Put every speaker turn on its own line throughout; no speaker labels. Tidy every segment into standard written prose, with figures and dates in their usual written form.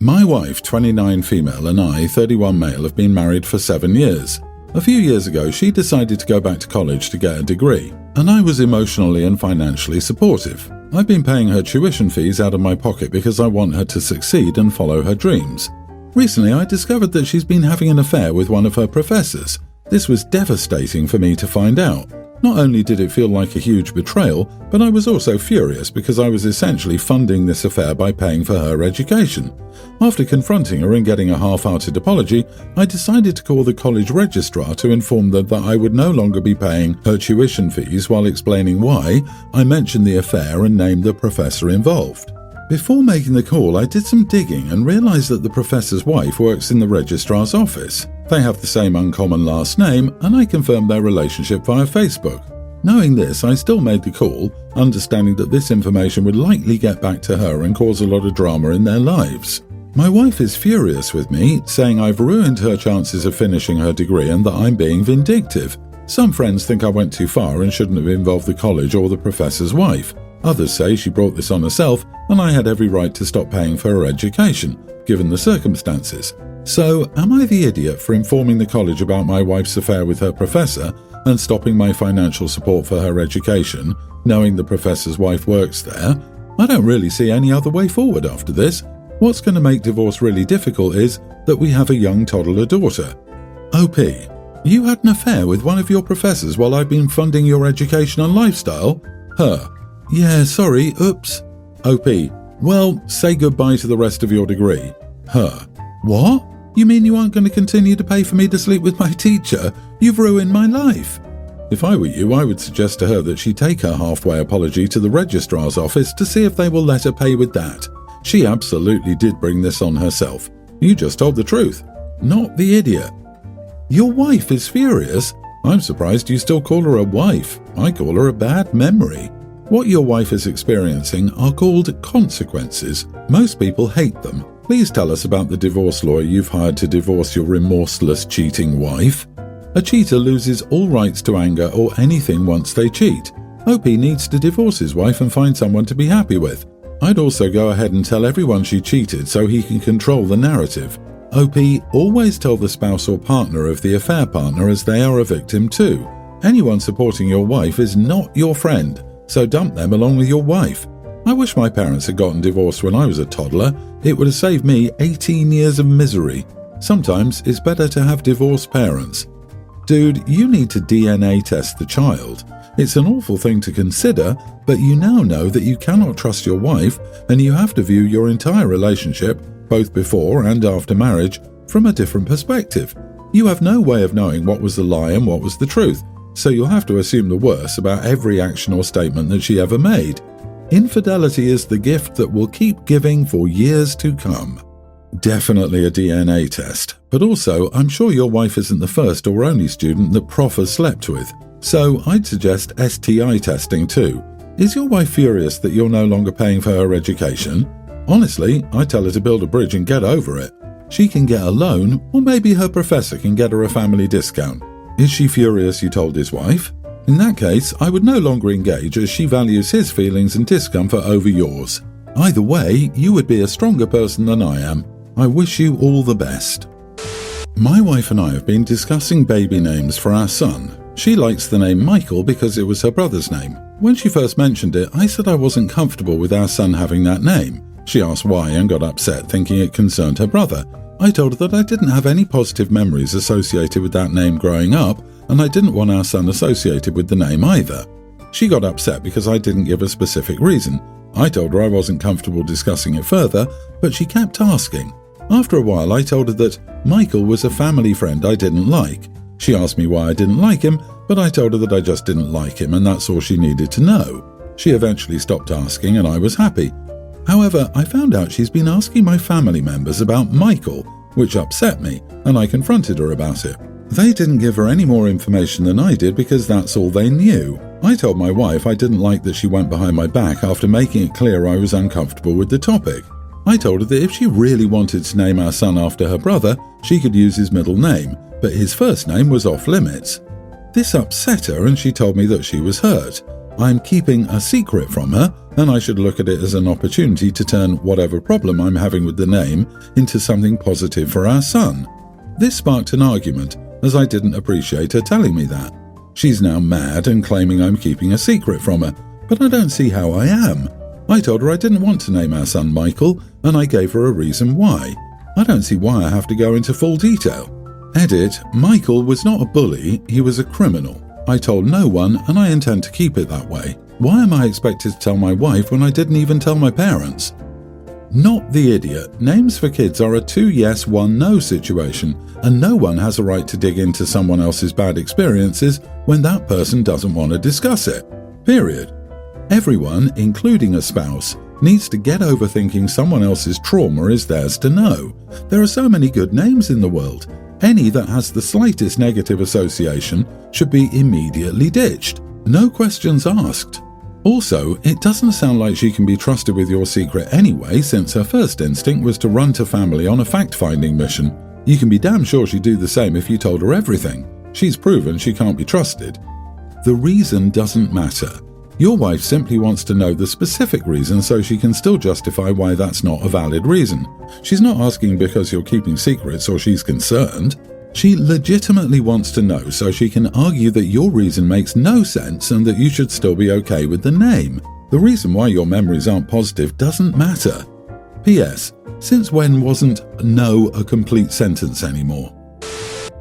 My wife, 29 female, and I, 31 male, have been married for 7 years. A few years ago, she decided to go back to college to get a degree, and I was emotionally and financially supportive. I've been paying her tuition fees out of my pocket because I want her to succeed and follow her dreams. Recently, I discovered that she's been having an affair with one of her professors. This was devastating for me to find out. Not only did it feel like a huge betrayal, but I was also furious because I was essentially funding this affair by paying for her education. After confronting her and getting a half-hearted apology, I decided to call the college registrar to inform them that I would no longer be paying her tuition fees while explaining why. I mentioned the affair and named the professor involved. Before making the call, I did some digging and realized that the professor's wife works in the registrar's office. They have the same uncommon last name, and I confirmed their relationship via Facebook. Knowing this, I still made the call, understanding that this information would likely get back to her and cause a lot of drama in their lives. My wife is furious with me, saying I've ruined her chances of finishing her degree and that I'm being vindictive. Some friends think I went too far and shouldn't have involved the college or the professor's wife. Others say she brought this on herself and I had every right to stop paying for her education, given the circumstances. So, am I the idiot for informing the college about my wife's affair with her professor and stopping my financial support for her education, knowing the professor's wife works there? I don't really see any other way forward after this. What's going to make divorce really difficult is that we have a young toddler daughter. OP, you had an affair with one of your professors while I've been funding your education and lifestyle? Her, yeah, sorry, oops. OP, well, say goodbye to the rest of your degree. Her, what? You mean you aren't going to continue to pay for me to sleep with my teacher? You've ruined my life. If I were you, I would suggest to her that she take her halfway apology to the registrar's office to see if they will let her pay with that. She absolutely did bring this on herself. You just told the truth, not the idiot. Your wife is furious? I'm surprised you still call her a wife. I call her a bad memory. What your wife is experiencing are called consequences. Most people hate them. Please tell us about the divorce lawyer you've hired to divorce your remorseless, cheating wife. A cheater loses all rights to anger or anything once they cheat. OP needs to divorce his wife and find someone to be happy with. I'd also go ahead and tell everyone she cheated so he can control the narrative. OP, always tell the spouse or partner of the affair partner as they are a victim too. Anyone supporting your wife is not your friend, so dump them along with your wife. I wish my parents had gotten divorced when I was a toddler. It would have saved me 18 years of misery. Sometimes it's better to have divorced parents. Dude, you need to DNA test the child. It's an awful thing to consider, but you now know that you cannot trust your wife and you have to view your entire relationship, both before and after marriage, from a different perspective. You have no way of knowing what was the lie and what was the truth, so you'll have to assume the worst about every action or statement that she ever made. Infidelity is the gift that will keep giving for years to come. Definitely a DNA test, but also I'm sure your wife isn't the first or only student that Prof has slept with, so I'd suggest STI testing too. Is your wife furious that you're no longer paying for her education? Honestly, I tell her to build a bridge and get over it. She can get a loan, or maybe her professor can get her a family discount. Is she furious you told his wife? In that case, I would no longer engage as she values his feelings and discomfort over yours. Either way, you would be a stronger person than I am. I wish you all the best. My wife and I have been discussing baby names for our son. She likes the name Michael because it was her brother's name. When she first mentioned it, I said I wasn't comfortable with our son having that name. She asked why and got upset, thinking it concerned her brother. I told her that I didn't have any positive memories associated with that name growing up, and I didn't want our son associated with the name either. She got upset because I didn't give a specific reason. I told her I wasn't comfortable discussing it further, but she kept asking. After a while, I told her that Michael was a family friend I didn't like. She asked me why I didn't like him, but I told her that I just didn't like him and that's all she needed to know. She eventually stopped asking and I was happy. However, I found out she's been asking my family members about Michael, which upset me, and I confronted her about it. They didn't give her any more information than I did because that's all they knew. I told my wife I didn't like that she went behind my back after making it clear I was uncomfortable with the topic. I told her that if she really wanted to name our son after her brother, she could use his middle name, but his first name was off limits. This upset her and she told me that she was hurt. I'm keeping a secret from her, and I should look at it as an opportunity to turn whatever problem I'm having with the name into something positive for our son. This sparked an argument, as I didn't appreciate her telling me that. She's now mad and claiming I'm keeping a secret from her, but I don't see how I am. I told her I didn't want to name our son Michael, and I gave her a reason why. I don't see why I have to go into full detail. Edit, Michael was not a bully, he was a criminal. I told no one, and I intend to keep it that way. Why am I expected to tell my wife when I didn't even tell my parents? Not the idiot. Names for kids are a 2 yes, 1 no situation, and no one has a right to dig into someone else's bad experiences when that person doesn't want to discuss it. Period. Everyone, including a spouse, needs to get over thinking someone else's trauma is theirs to know. There are so many good names in the world. Any that has the slightest negative association should be immediately ditched. No questions asked. Also, it doesn't sound like she can be trusted with your secret anyway, since her first instinct was to run to family on a fact-finding mission. You can be damn sure she'd do the same if you told her everything. She's proven she can't be trusted. The reason doesn't matter. Your wife simply wants to know the specific reason so she can still justify why that's not a valid reason. She's not asking because you're keeping secrets or she's concerned. She legitimately wants to know so she can argue that your reason makes no sense and that you should still be okay with the name. The reason why your memories aren't positive doesn't matter. P.S. Since when wasn't no a complete sentence anymore?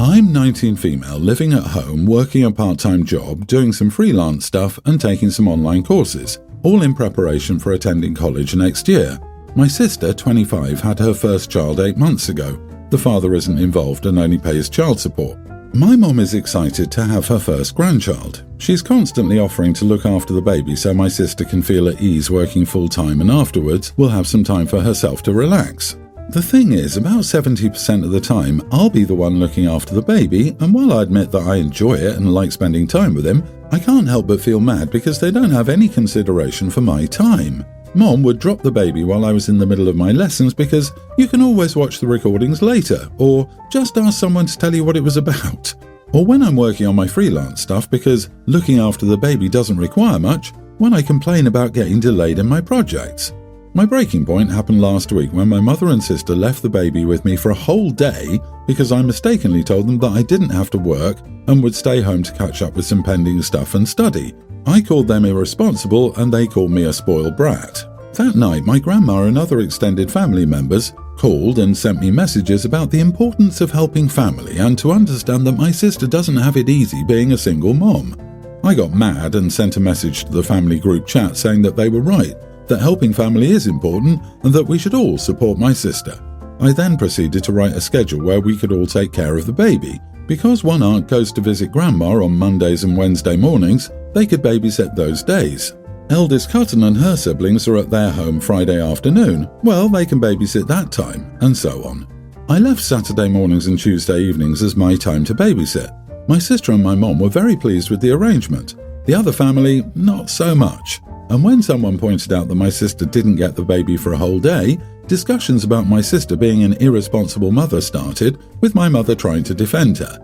I'm 19 female, living at home, working a part-time job, doing some freelance stuff and taking some online courses, all in preparation for attending college next year. My sister, 25, had her first child 8 months ago. The father isn't involved and only pays child support. My mom is excited to have her first grandchild. She's constantly offering to look after the baby so my sister can feel at ease working full-time and afterwards will have some time for herself to relax. The thing is, about 70% of the time, I'll be the one looking after the baby, and while I admit that I enjoy it and like spending time with him, I can't help but feel mad because they don't have any consideration for my time. Mom would drop the baby while I was in the middle of my lessons because you can always watch the recordings later, or just ask someone to tell you what it was about. Or when I'm working on my freelance stuff because looking after the baby doesn't require much, when I complain about getting delayed in my projects. My breaking point happened last week when my mother and sister left the baby with me for a whole day because I mistakenly told them that I didn't have to work and would stay home to catch up with some pending stuff and study. I called them irresponsible and they called me a spoiled brat. That night, my grandma and other extended family members called and sent me messages about the importance of helping family and to understand that my sister doesn't have it easy being a single mom. I got mad and sent a message to the family group chat saying that they were right, that helping family is important and that we should all support my sister. I then proceeded to write a schedule where we could all take care of the baby. Because one aunt goes to visit grandma on Mondays and Wednesday mornings, they could babysit those days. Eldest cousin and her siblings are at their home Friday afternoon. Well, they can babysit that time, and so on. I left Saturday mornings and Tuesday evenings as my time to babysit. My sister and my mom were very pleased with the arrangement. The other family, not so much. And when someone pointed out that my sister didn't get the baby for a whole day, discussions about my sister being an irresponsible mother started, with my mother trying to defend her.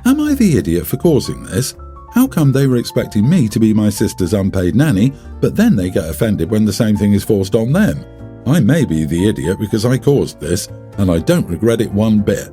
Am I the idiot for causing this? How come they were expecting me to be my sister's unpaid nanny, but then they get offended when the same thing is forced on them? I may be the idiot because I caused this, and I don't regret it one bit.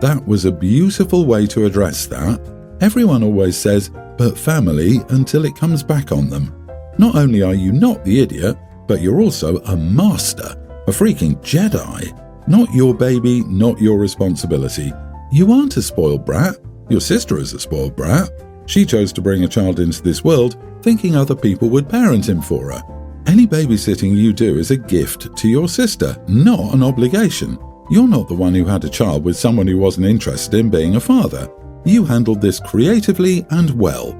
That was a beautiful way to address that. Everyone always says, but family, until it comes back on them. Not only are you not the idiot, but you're also a master, a freaking Jedi. Not your baby, not your responsibility. You aren't a spoiled brat. Your sister is a spoiled brat. She chose to bring a child into this world thinking other people would parent him for her. Any babysitting you do is a gift to your sister, not an obligation. You're not the one who had a child with someone who wasn't interested in being a father. You handled this creatively and well.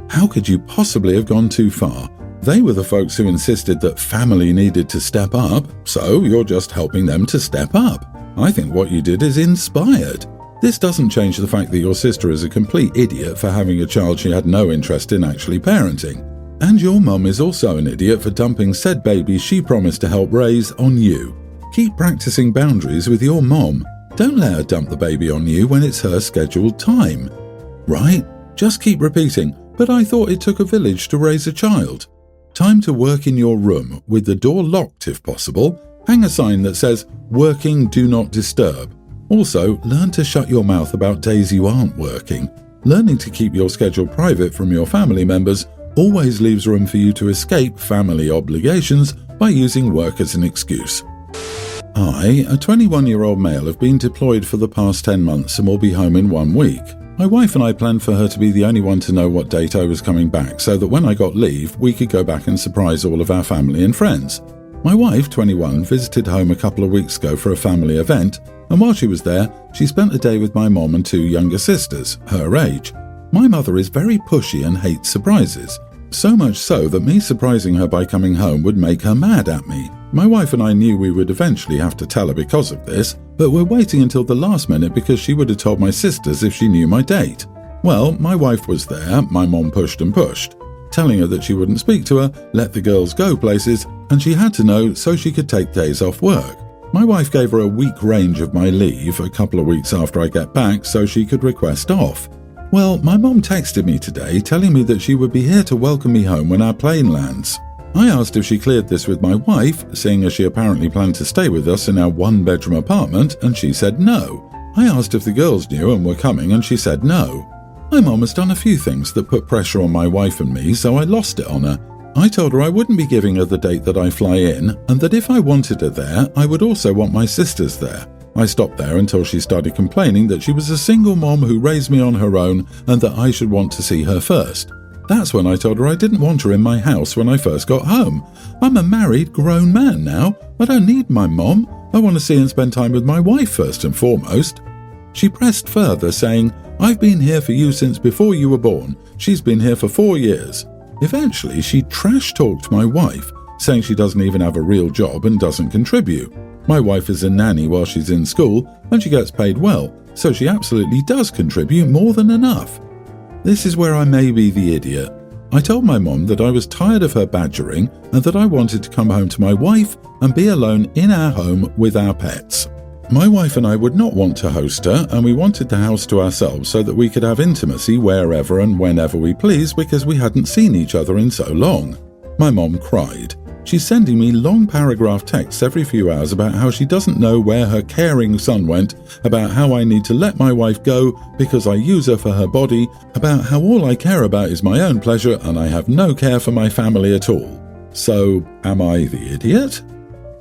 How could you possibly have gone too far? They were the folks who insisted that family needed to step up, so you're just helping them to step up. I think what you did is inspired. This doesn't change the fact that your sister is a complete idiot for having a child she had no interest in actually parenting. And your mum is also an idiot for dumping said baby she promised to help raise on you. Keep practicing boundaries with your mom. Don't let her dump the baby on you when it's her scheduled time. Right? Just keep repeating, but I thought it took a village to raise a child. Time to work in your room, with the door locked if possible. Hang a sign that says, "Working, do not disturb." Also, learn to shut your mouth about days you aren't working. Learning to keep your schedule private from your family members always leaves room for you to escape family obligations by using work as an excuse. I, a 21-year-old male, have been deployed for the past 10 months and will be home in 1 week. My wife and I planned for her to be the only one to know what date I was coming back, so that when I got leave, we could go back and surprise all of our family and friends. My wife, 21, visited home a couple of weeks ago for a family event, and while she was there, she spent a day with my mom and 2 younger sisters, her age. My mother is very pushy and hates surprises, so much so that me surprising her by coming home would make her mad at me. My wife and I knew we would eventually have to tell her because of this, but we're waiting until the last minute because she would have told my sisters if she knew my date. Well, my wife was there, my mom pushed and pushed, telling her that she wouldn't speak to her, let the girls go places, and she had to know so she could take days off work. My wife gave her a week range of my leave a couple of weeks after I get back so she could request off. Well, my mom texted me today telling me that she would be here to welcome me home when our plane lands. I asked if she cleared this with my wife, seeing as she apparently planned to stay with us in our 1-bedroom apartment, and she said no. I asked if the girls knew and were coming, and she said no. My mom has done a few things that put pressure on my wife and me, so I lost it on her. I told her I wouldn't be giving her the date that I fly in, and that if I wanted her there, I would also want my sisters there. I stopped there until she started complaining that she was a single mom who raised me on her own and that I should want to see her first. That's when I told her I didn't want her in my house when I first got home. I'm a married, grown man now. I don't need my mom. I want to see and spend time with my wife first and foremost. She pressed further, saying, "I've been here for you since before you were born. She's been here for 4 years. Eventually, she trash-talked my wife, saying she doesn't even have a real job and doesn't contribute. My wife is a nanny while she's in school, and she gets paid well, so she absolutely does contribute more than enough. This is where I may be the idiot. I told my mom that I was tired of her badgering and that I wanted to come home to my wife and be alone in our home with our pets. My wife and I would not want to host her, and we wanted the house to ourselves so that we could have intimacy wherever and whenever we please because we hadn't seen each other in so long. My mom cried. She's sending me long paragraph texts every few hours about how she doesn't know where her caring son went, about how I need to let my wife go because I use her for her body, about how all I care about is my own pleasure and I have no care for my family at all. So, am I the idiot?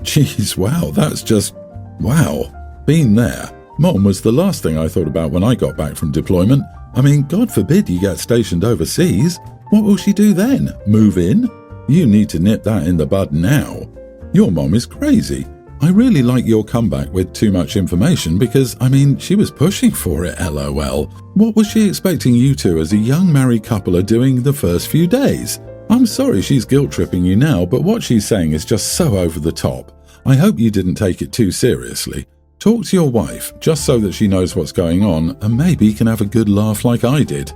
Jeez, wow, that's just... wow. Been there. Mom was the last thing I thought about when I got back from deployment. I mean, God forbid you get stationed overseas. What will she do then? Move in? You need to nip that in the bud now. Your mom is crazy. I really like your comeback with too much information because, I mean, she was pushing for it, LOL. What was she expecting you two as a young married couple are doing the first few days? I'm sorry she's guilt-tripping you now, but what she's saying is just so over the top. I hope you didn't take it too seriously. Talk to your wife, just so that she knows what's going on, and maybe can have a good laugh like I did.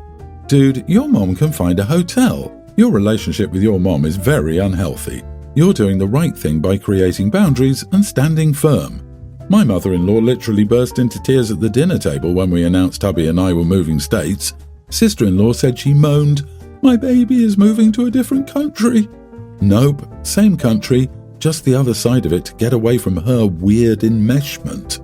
Dude, your mom can find a hotel. Your relationship with your mom is very unhealthy. You're doing the right thing by creating boundaries and standing firm. My mother-in-law literally burst into tears at the dinner table when we announced hubby and I were moving states. Sister-in-law said she moaned, "My baby is moving to a different country." Nope, same country, just the other side of it to get away from her weird enmeshment.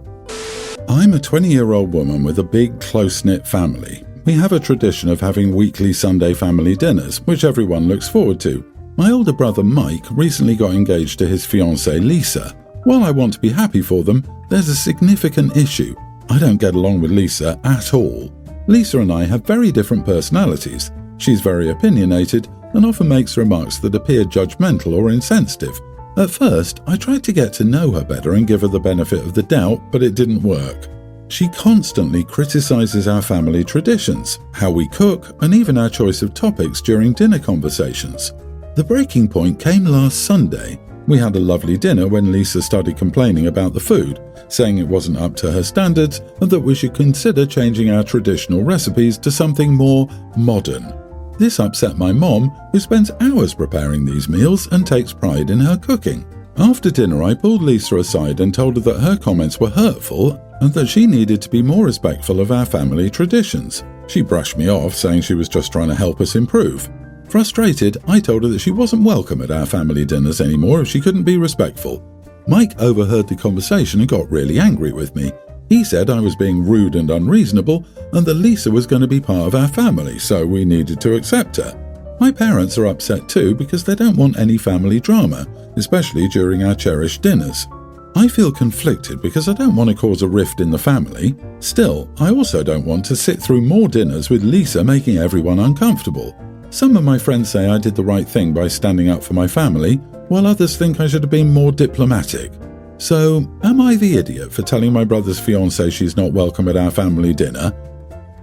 I'm a 20-year-old woman with a big, close-knit family. We have a tradition of having weekly Sunday family dinners, which everyone looks forward to. My older brother Mike recently got engaged to his fiancée Lisa. While I want to be happy for them, there's a significant issue. I don't get along with Lisa at all. Lisa and I have very different personalities. She's very opinionated and often makes remarks that appear judgmental or insensitive. At first, I tried to get to know her better and give her the benefit of the doubt, but it didn't work. She constantly criticizes our family traditions, how we cook, and even our choice of topics during dinner conversations. The breaking point came last Sunday. We had a lovely dinner when Lisa started complaining about the food, saying it wasn't up to her standards and that we should consider changing our traditional recipes to something more modern. This upset my mom, who spends hours preparing these meals and takes pride in her cooking. After dinner, I pulled Lisa aside and told her that her comments were hurtful and that she needed to be more respectful of our family traditions. She brushed me off, saying she was just trying to help us improve. Frustrated, I told her that she wasn't welcome at our family dinners anymore if she couldn't be respectful. Mike overheard the conversation and got really angry with me. He said I was being rude and unreasonable and that Lisa was going to be part of our family, so we needed to accept her. My parents are upset too because they don't want any family drama, especially during our cherished dinners. I feel conflicted because I don't want to cause a rift in the family. Still, I also don't want to sit through more dinners with Lisa making everyone uncomfortable. Some of my friends say I did the right thing by standing up for my family, while others think I should have been more diplomatic. So, am I the idiot for telling my brother's fiancée she's not welcome at our family dinner?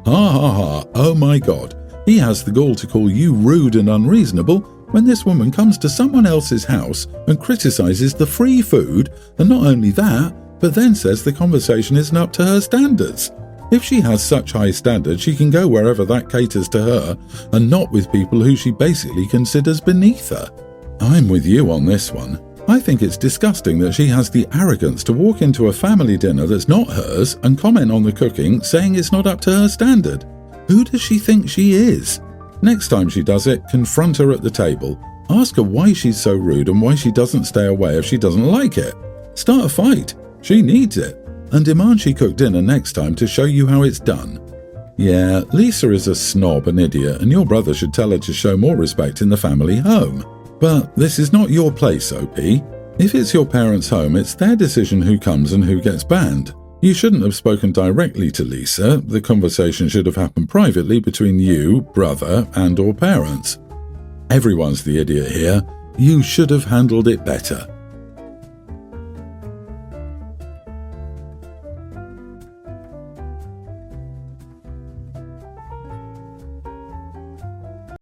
Ha ha ha, oh my god, he has the gall to call you rude and unreasonable when this woman comes to someone else's house and criticises the free food, and not only that, but then says the conversation isn't up to her standards. If she has such high standards, she can go wherever that caters to her, and not with people who she basically considers beneath her. I'm with you on this one. I think it's disgusting that she has the arrogance to walk into a family dinner that's not hers and comment on the cooking, saying it's not up to her standard. Who does she think she is? Next time she does it, confront her at the table. Ask her why she's so rude and why she doesn't stay away if she doesn't like it. Start a fight. She needs it. And demand she cook dinner next time to show you how it's done. Yeah, Lisa is a snob and idiot, and your brother should tell her to show more respect in the family home. But this is not your place, OP. If it's your parents' home, it's their decision who comes and who gets banned. You shouldn't have spoken directly to Lisa. The conversation should have happened privately between you, brother, and/or parents. Everyone's the idiot here. You should have handled it better.